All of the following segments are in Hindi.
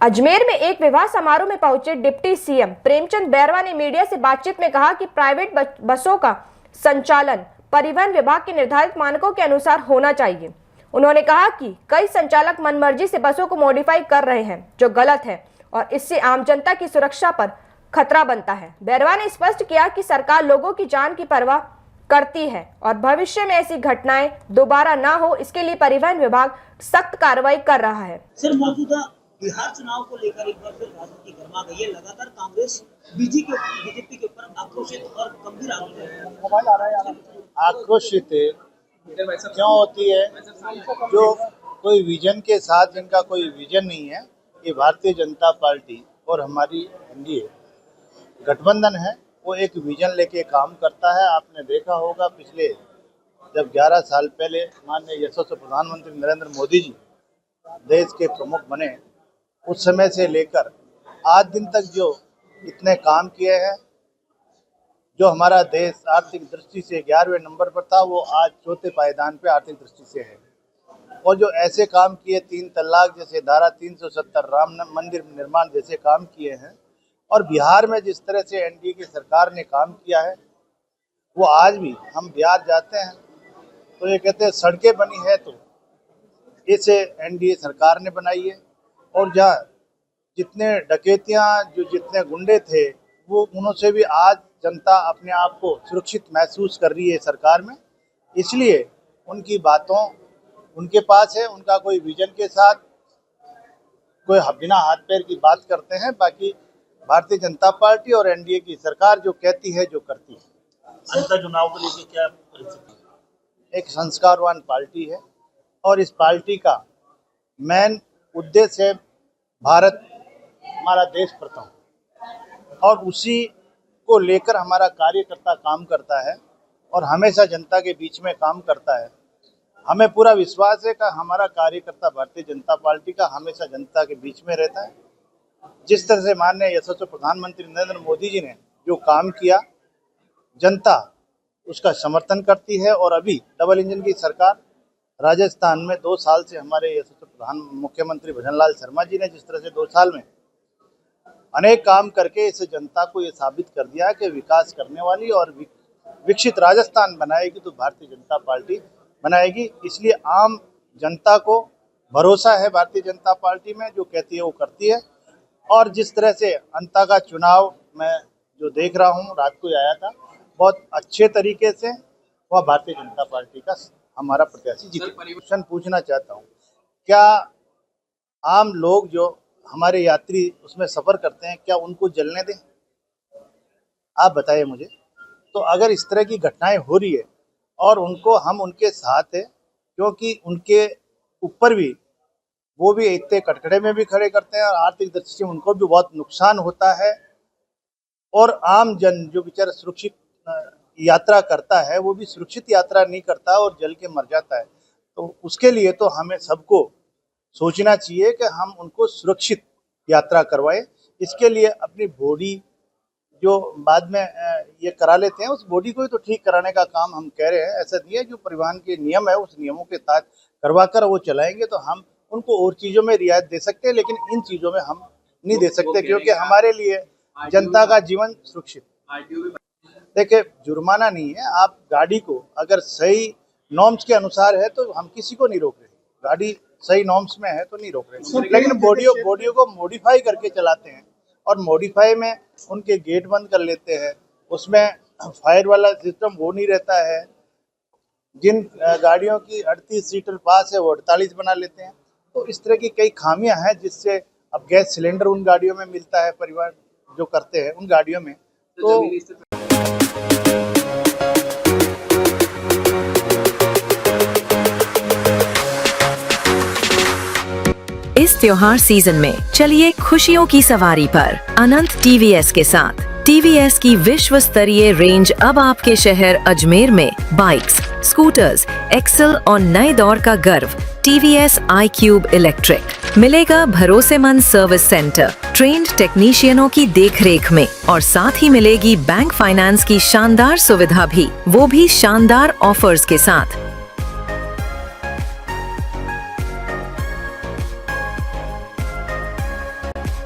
अजमेर में एक विवाह समारोह में पहुंचे डिप्टी सीएम प्रेमचंद बैरवा ने मीडिया से बातचीत में कहा कि प्राइवेट बसों का संचालन परिवहन विभाग के निर्धारित मानकों के अनुसार होना चाहिए। उन्होंने कहा कि कई संचालक मनमर्जी से बसों को मॉडिफाई कर रहे हैं, जो गलत है और इससे आम जनता की सुरक्षा पर खतरा बनता है। बैरवा ने स्पष्ट किया कि सरकार लोगों की जान की परवाह करती है और भविष्य में ऐसी घटनाएं दोबारा ना हो, इसके लिए परिवहन विभाग सख्त कार्रवाई कर रहा है। सर, मौजूदा बिहार चुनाव को लेकर एक बार फिर राजनीति गर्मा गई है। लगातार कांग्रेस बीजेपी के ऊपर आक्रोशित और गंभीर आक्रोशित क्यों होती है? जो कोई विजन के साथ, जिनका कोई विजन नहीं है, ये भारतीय जनता पार्टी और हमारी एनडीए गठबंधन है, वो एक विजन लेके काम करता है। आपने देखा होगा पिछले जब 11 साल पहले माननीय यशस्वी प्रधानमंत्री नरेंद्र मोदी जी देश के प्रमुख बने, उस समय से लेकर आज दिन तक जो इतने काम किए हैं, जो हमारा देश आर्थिक दृष्टि से 11वें नंबर पर था, वो आज चौथे पायदान पे आर्थिक दृष्टि से है। और जो ऐसे काम किए, 3 तलाक जैसे, धारा 370, राम मंदिर निर्माण जैसे काम किए हैं, और बिहार में जिस तरह से एनडीए की सरकार ने काम किया है, वो आज भी हम बिहार जाते हैं तो ये कहते हैं सड़कें बनी है तो इसे एनडीए सरकार ने बनाई है। और जहाँ जितने डकैतियाँ, जो जितने गुंडे थे, वो उनसे भी आज जनता अपने आप को सुरक्षित महसूस कर रही है सरकार में। इसलिए उनकी बातों उनके पास है, उनका कोई विजन के साथ कोई बिना हाथ पैर की बात करते हैं। बाकी भारतीय जनता पार्टी और एनडीए की सरकार जो कहती है, जो करती है। अंतर चुनाव को लेकर क्या परिस्थिति? एक संस्कारवान पार्टी है और इस पार्टी का मेन उद्देश्य है भारत हमारा देश प्रथम, और उसी को लेकर हमारा कार्यकर्ता काम करता है और हमेशा जनता के बीच में काम करता है। हमें पूरा विश्वास है कि हमारा कार्यकर्ता भारतीय जनता पार्टी का हमेशा जनता के बीच में रहता है। जिस तरह से माननीय यशस्वी प्रधानमंत्री नरेंद्र मोदी जी ने जो काम किया, जनता उसका समर्थन करती है। और अभी डबल इंजन की सरकार राजस्थान में 2 साल से हमारे यशस्वी मुख्यमंत्री भजनलाल शर्मा जी ने जिस तरह से 2 साल में अनेक काम करके इस जनता को ये साबित कर दिया कि विकास करने वाली और विकसित राजस्थान बनाएगी तो भारतीय जनता पार्टी बनाएगी। इसलिए आम जनता को भरोसा है भारतीय जनता पार्टी में, जो कहती है वो करती है। और जिस तरह से अंता का चुनाव मैं जो देख रहा हूँ, रात को आया था, बहुत अच्छे तरीके से वह भारतीय जनता पार्टी का हमारा प्रत्याशी जीते। क्वेश्चन पूछना चाहता हूँ, क्या आम लोग जो हमारे यात्री उसमें सफ़र करते हैं, क्या उनको जलने दें? आप बताइए मुझे। तो अगर इस तरह की घटनाएं हो रही है और उनको हम उनके साथ है, क्योंकि उनके ऊपर भी वो भी इतने कटघरे में भी खड़े करते हैं और आर्थिक दृष्टि से उनको भी बहुत नुकसान होता है। और आम जन जो बेचारा सुरक्षित यात्रा करता है, वो भी सुरक्षित यात्रा नहीं करता और जल के मर जाता है। तो उसके लिए तो हमें सबको सोचना चाहिए कि हम उनको सुरक्षित यात्रा करवाएं। इसके लिए अपनी बॉडी जो बाद में ये करा लेते हैं, उस बॉडी को ही तो ठीक कराने का काम हम कह रहे हैं। ऐसा नहीं है, जो परिवहन के नियम है उस नियमों के तहत करवा कर वो चलाएंगे तो हम उनको और चीज़ों में रियायत दे सकते हैं, लेकिन इन चीज़ों में हम नहीं दे सकते, क्योंकि हमारे लिए जनता का जीवन सुरक्षित। देखिए, जुर्माना नहीं है। आप गाड़ी को अगर सही नॉर्म्स के अनुसार है तो हम किसी को नहीं रोक रहे, गाड़ी सही नॉर्म्स में है तो नहीं रोक रहे, लेकिन बॉडियों को मॉडिफाई करके चलाते हैं और मॉडिफाई में उनके गेट बंद कर लेते हैं, उसमें फायर वाला सिस्टम वो नहीं रहता है। जिन गाड़ियों की 38 सीटर पास है वो 48 बना लेते हैं। तो इस तरह की कई खामियां हैं, जिससे अब गैस सिलेंडर उन गाड़ियों में मिलता है, परिवहन जो करते हैं उन गाड़ियों में। तो इस त्योहार सीजन में चलिए खुशियों की सवारी पर अनंत टीवीएस के साथ। टीवीएस की विश्व स्तरीय रेंज अब आपके शहर अजमेर में बाइक्स, स्कूटर्स, एक्सेल और नए दौर का गर्व टीवीएस iQube इलेक्ट्रिक मिलेगा भरोसेमंद सर्विस सेंटर, ट्रेन्ड टेक्नीशियनों की देखरेख में, और साथ ही मिलेगी बैंक फाइनेंस की शानदार सुविधा भी, वो भी शानदार ऑफर्स के साथ।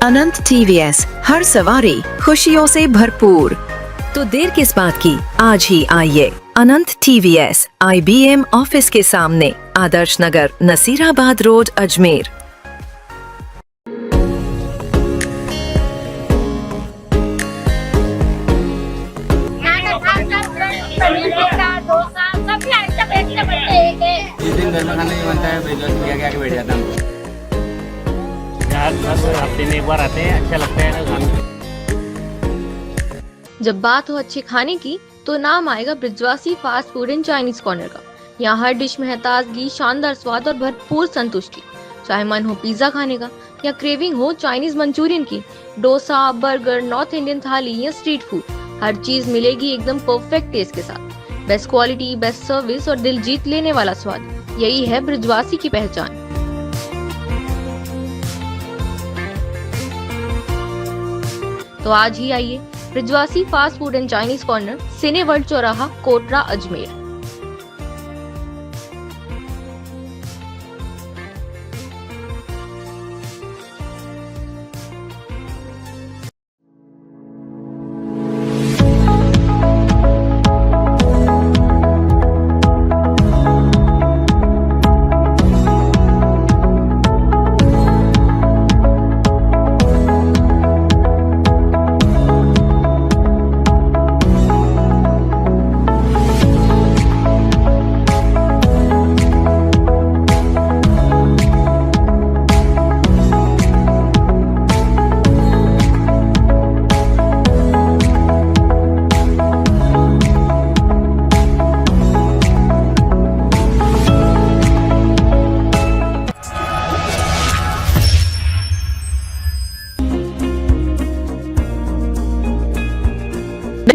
अनंत टीवीएस, हर सवारी खुशियों से भरपूर। तो देर किस बात की, आज ही आइए अनंत टीवीएस, IBM ऑफिस के सामने, आदर्श नगर, नसीराबाद रोड, अजमेर। जिस दिन घर में खाना नहीं बनता है क्या बैठ जाता हूँ। यार हर हफ्ते में एक बार आते हैं, अच्छा लगता है ना खाना। जब बात हो अच्छे खाने की तो नाम आएगा Brijwasi fast food and Chinese corner का। यहाँ हर डिश में है ताजगी, शानदार स्वाद और भरपूर संतुष्टि। चाहे मन हो पिज्जा खाने का या क्रेविंग हो चाइनीज मंचूरियन की, डोसा, बर्गर, नॉर्थ इंडियन थाली या स्ट्रीट फूड, हर चीज मिलेगी एकदम परफेक्ट टेस्ट के साथ। बेस्ट क्वालिटी, बेस्ट सर्विस और दिल जीत लेने वाला स्वाद, यही है ब्रिजवासी की पहचान। तो आज ही आइए Brijwasi fast food and Chinese corner, cine world चौराहा, कोटरा, अजमेर।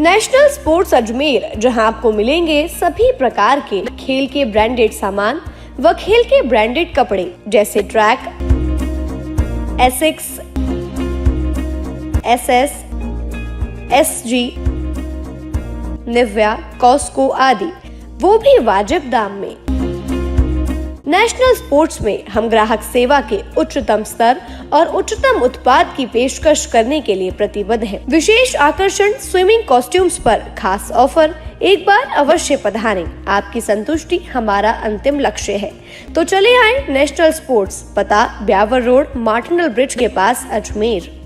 नेशनल स्पोर्ट्स अजमेर, जहां आपको मिलेंगे सभी प्रकार के खेल के ब्रांडेड सामान व खेल के ब्रांडेड कपड़े जैसे track, Asics, SS, SG, Nivia, Cosco आदि, वो भी वाजिब दाम में। नेशनल स्पोर्ट्स में हम ग्राहक सेवा के उच्चतम स्तर और उच्चतम उत्पाद की पेशकश करने के लिए प्रतिबद्ध हैं। विशेष आकर्षण स्विमिंग कॉस्ट्यूम्स पर खास ऑफर, एक बार अवश्य पधारें। आपकी संतुष्टि हमारा अंतिम लक्ष्य है। तो चले आए नेशनल स्पोर्ट्स, पता ब्यावर रोड, मार्टिनल ब्रिज के पास, अजमेर।